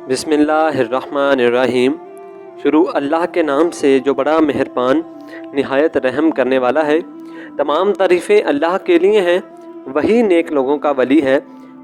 بسم اللہ الرحمن الرحیم۔ شروع اللہ کے نام سے جو بڑا مہربان نہایت رحم کرنے والا ہے۔ تمام تعریفیں اللہ کے لیے ہیں، وہی نیک لوگوں کا ولی ہے۔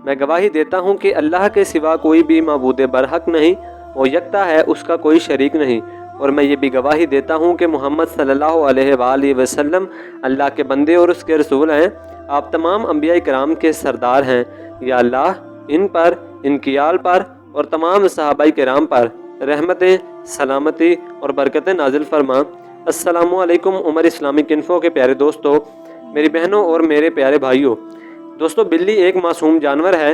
میں گواہی دیتا ہوں کہ اللہ کے سوا کوئی بھی معبود برحق نہیں، وہ یکتا ہے، اس کا کوئی شریک نہیں۔ اور میں یہ بھی گواہی دیتا ہوں کہ محمد صلی اللہ علیہ وآلہ وسلم اللہ کے بندے اور اس کے رسول ہیں۔ آپ تمام انبیاء کرام کے سردار ہیں۔ یا اللہ ان پر، ان کی آل پر اور تمام صحابہ کرام پر رحمتیں، سلامتی اور برکتیں نازل فرما۔ السلام علیکم عمر اسلامک انفو کے پیارے دوستو، میری بہنوں اور میرے پیارے بھائیوں۔ دوستو، بلی ایک معصوم جانور ہے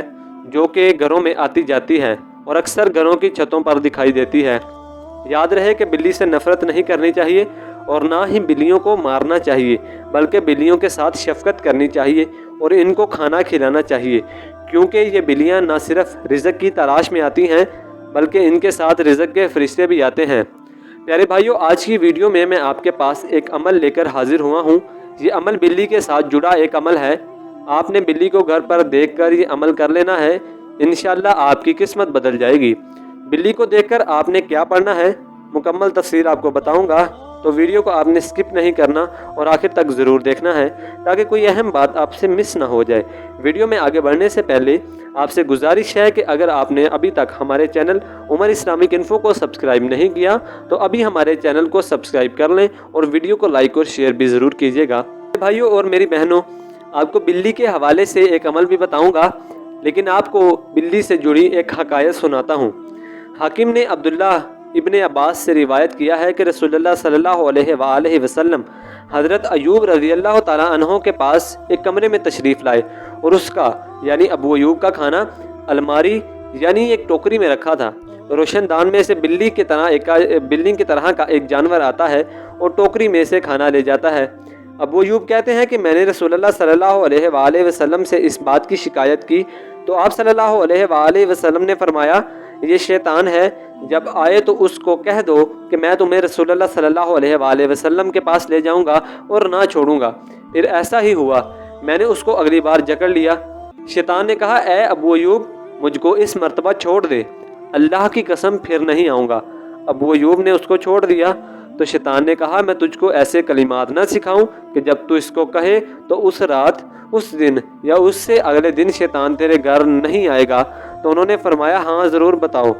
جو کہ گھروں میں آتی جاتی ہے اور اکثر گھروں کی چھتوں پر دکھائی دیتی ہے۔ یاد رہے کہ بلی سے نفرت نہیں کرنی چاہیے اور نہ ہی بلیوں کو مارنا چاہیے، بلکہ بلیوں کے ساتھ شفقت کرنی چاہیے اور ان کو کھانا کھلانا چاہیے، کیونکہ یہ بلیاں نہ صرف رزق کی تلاش میں آتی ہیں بلکہ ان کے ساتھ رزق کے فرشتے بھی آتے ہیں۔ پیارے بھائیوں، آج کی ویڈیو میں آپ کے پاس ایک عمل لے کر حاضر ہوا ہوں۔ یہ عمل بلی کے ساتھ جڑا ایک عمل ہے۔ آپ نے بلی کو گھر پر دیکھ کر یہ عمل کر لینا ہے، انشاءاللہ آپ کی قسمت بدل جائے گی۔ بلی کو دیکھ کر آپ نے کیا پڑھنا ہے، مکمل تفصیل آپ کو بتاؤں گا، تو ویڈیو کو آپ نے سکپ نہیں کرنا اور آخر تک ضرور دیکھنا ہے تاکہ کوئی اہم بات آپ سے مس نہ ہو جائے۔ ویڈیو میں آگے بڑھنے سے پہلے آپ سے گزارش ہے کہ اگر آپ نے ابھی تک ہمارے چینل عمر اسلامک انفو کو سبسکرائب نہیں کیا تو ابھی ہمارے چینل کو سبسکرائب کر لیں اور ویڈیو کو لائک اور شیئر بھی ضرور کیجیے گا۔ بھائیوں اور میری بہنوں، آپ کو بلی کے حوالے سے ایک عمل بھی بتاؤں گا، لیکن آپ کو بلی سے جڑی ایک حکایت سناتا ہوں۔ حاکم نے عبداللہ ابن عباس سے روایت کیا ہے کہ رسول اللہ صلی اللہ علیہ وآلہ وسلم حضرت ایوب رضی اللہ تعالیٰ عنہ کے پاس ایک کمرے میں تشریف لائے اور اس کا یعنی ابو ایوب کا کھانا الماری یعنی ایک ٹوکری میں رکھا تھا۔ روشن دان میں سے بلی کی طرح کا ایک جانور آتا ہے اور ٹوکری میں سے کھانا لے جاتا ہے۔ ابو ایوب کہتے ہیں کہ میں نے رسول اللہ صلی اللہ علیہ وآلہ وسلم سے اس بات کی شکایت کی تو آپ صلی اللہ علیہ وآلہ وسلم نے فرمایا، یہ شیطان ہے، جب آئے تو اس کو کہہ دو کہ میں تمہیں رسول اللہ صلی اللہ علیہ وآلہ وسلم کے پاس لے جاؤں گا اور نہ چھوڑوں گا۔ پھر ایسا ہی ہوا، میں نے اس کو اگلی بار جکڑ لیا۔ شیطان نے کہا، اے ابو ایوب، مجھ کو اس مرتبہ چھوڑ دے، اللہ کی قسم پھر نہیں آؤں گا۔ ابو ایوب نے اس کو چھوڑ دیا تو شیطان نے کہا، میں تجھ کو ایسے کلمات نہ سکھاؤں کہ جب تو اس کو کہے تو اس رات، اس دن یا اس سے اگلے دن شیطان تیرے گھر نہیں آئے گا۔ تو انہوں نے فرمایا، ہاں ضرور بتاؤ۔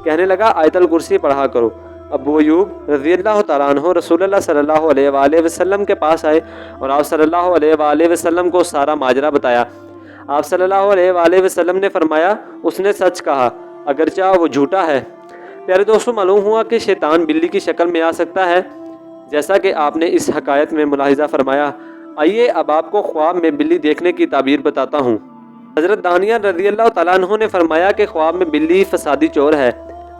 کہنے لگا، آیت الکرسی پڑھا کرو۔ ابو ایوب رضی اللہ تعالیٰ عنہ رسول اللہ صلی اللہ علیہ وآلہ وسلم کے پاس آئے اور آپ صلی اللہ علیہ وآلہ وسلم کو سارا ماجرا بتایا۔ آپ صلی اللہ علیہ وآلہ وسلم نے فرمایا، اس نے سچ کہا اگرچہ وہ جھوٹا ہے۔ پیارے دوستو، معلوم ہوا کہ شیطان بلی کی شکل میں آ سکتا ہے، جیسا کہ آپ نے اس حکایت میں ملاحظہ فرمایا۔ آئیے اب آپ کو خواب میں بلی دیکھنے کی تعبیر بتاتا ہوں۔ حضرت دانیہ رضی اللہ تعالیٰ عنہ نے فرمایا کہ خواب میں بلی فسادی چور ہے۔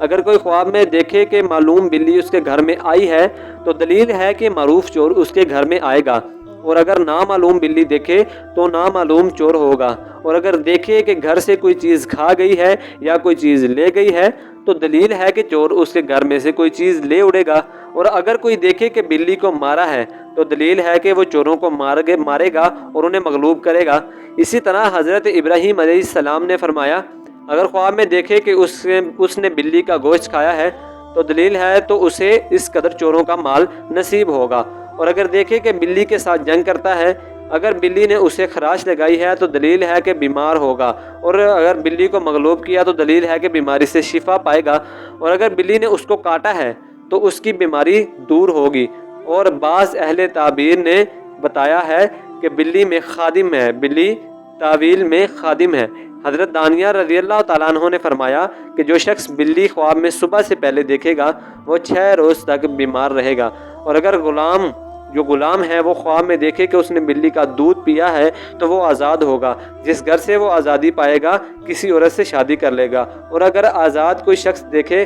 اگر کوئی خواب میں دیکھے کہ معلوم بلی اس کے گھر میں آئی ہے تو دلیل ہے کہ معروف چور اس کے گھر میں آئے گا، اور اگر نامعلوم بلی دیکھے تو نامعلوم چور ہوگا، اور اگر دیکھے کہ گھر سے کوئی چیز کھا گئی ہے یا کوئی چیز لے گئی ہے تو دلیل ہے کہ چور اس کے گھر میں سے کوئی چیز لے اڑے گا، اور اگر کوئی دیکھے کہ بلی کو مارا ہے تو دلیل ہے کہ وہ چوروں کو مارے گا اور انہیں مغلوب کرے گا۔ اسی طرح حضرت ابراہیم علیہ السلام نے فرمایا، اگر خواب میں دیکھے کہ اس نے بلی کا گوشت کھایا ہے تو دلیل ہے تو اسے اس قدر چوروں کا مال نصیب ہوگا، اور اگر دیکھے کہ بلی کے ساتھ جنگ کرتا ہے، اگر بلی نے اسے خراش لگائی ہے تو دلیل ہے کہ بیمار ہوگا، اور اگر بلی کو مغلوب کیا تو دلیل ہے کہ بیماری سے شفا پائے گا، اور اگر بلی نے اس کو کاٹا ہے تو اس کی بیماری دور ہوگی۔ اور بعض اہل تعبیر نے بتایا ہے کہ بلی میں خادم ہے، بلی تعویل میں خادم ہے۔ حضرت دانیہ رضی اللہ تعالیٰ عنہ نے فرمایا کہ جو شخص بلی خواب میں صبح سے پہلے دیکھے گا وہ 6 روز تک بیمار رہے گا، اور اگر غلام ہے وہ خواب میں دیکھے کہ اس نے بلی کا دودھ پیا ہے تو وہ آزاد ہوگا، جس گھر سے وہ آزادی پائے گا کسی عورت سے شادی کر لے گا، اور اگر آزاد کوئی شخص دیکھے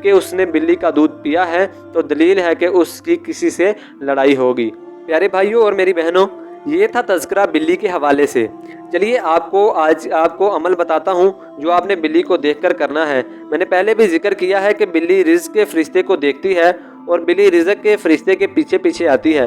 کہ اس نے بلی کا دودھ پیا ہے تو دلیل ہے کہ اس کی کسی سے لڑائی ہوگی۔ پیارے بھائیوں اور میری بہنوں، یہ تھا تذکرہ بلی کے حوالے سے۔ چلیے آج آپ کو عمل بتاتا ہوں جو آپ نے بلی کو دیکھ کر کرنا ہے۔ میں نے پہلے بھی ذکر کیا ہے کہ بلی رزق کے فرشتے کو دیکھتی ہے اور بلی رزق کے فرشتے کے پیچھے پیچھے آتی ہے۔